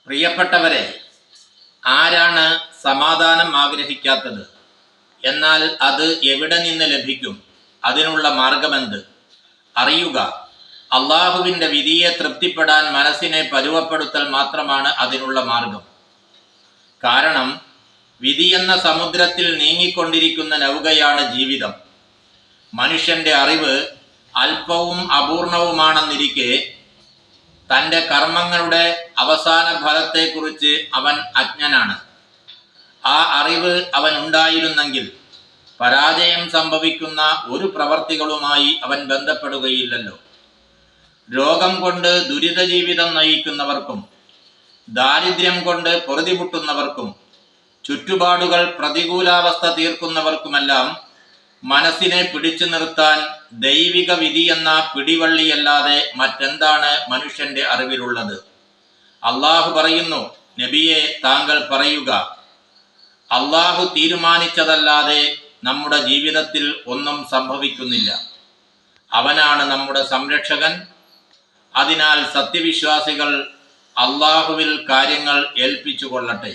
പ്രിയപ്പെട്ടവരെ, ആരാണ് സമാധാനം ആഗ്രഹിക്കാത്തത്? എന്നാൽ അത് എവിടെ നിന്ന് ലഭിക്കും? അതിനുള്ള മാർഗമെന്ത്? അറിയുക. അള്ളാഹുവിൻ്റെ വിധിയെ തൃപ്തിപ്പെടാൻ മനസ്സിനെ പരുവപ്പെടുത്തൽ മാത്രമാണ് അതിനുള്ള മാർഗം. കാരണം വിധിയെന്ന സമുദ്രത്തിൽ നീങ്ങിക്കൊണ്ടിരിക്കുന്ന നൗകയാണ് ജീവിതം. മനുഷ്യൻ്റെ അറിവ് അല്പവും അപൂർണവുമാണെന്നിരിക്കെ തൻ്റെ കർമ്മങ്ങളുടെ അവസാന ഫലത്തെക്കുറിച്ച് അവൻ അജ്ഞനാണ്. ആ അറിവ് അവൻ ഉണ്ടായിരുന്നെങ്കിൽ പരാജയം സംഭവിക്കുന്ന ഒരു പ്രവർത്തികളുമായി അവൻ ബന്ധപ്പെടുകയില്ലല്ലോ. രോഗം കൊണ്ട് ദുരിത ജീവിതം നയിക്കുന്നവർക്കും ദാരിദ്ര്യം കൊണ്ട് പൊറുതിമുട്ടുന്നവർക്കും ചുറ്റുപാടുകൾ പ്രതികൂലാവസ്ഥ തീർക്കുന്നവർക്കുമെല്ലാം മനസ്സിനെ പിടിച്ചു നിർത്താൻ ദൈവിക വിധി എന്ന പിടിവള്ളിയല്ലാതെ മറ്റെന്താണ് മനുഷ്യന്റെ അറിവിലുള്ളത്? അള്ളാഹു പറയുന്നു, നബിയെ താങ്കൾ പറയുക, അള്ളാഹു തീരുമാനിച്ചതല്ലാതെ നമ്മുടെ ജീവിതത്തിൽ ഒന്നും സംഭവിക്കുന്നില്ല. അവനാണ് നമ്മുടെ സംരക്ഷകൻ. അതിനാൽ സത്യവിശ്വാസികൾ അള്ളാഹുവിൽ കാര്യങ്ങൾ ഏൽപ്പിച്ചു കൊള്ളട്ടെ.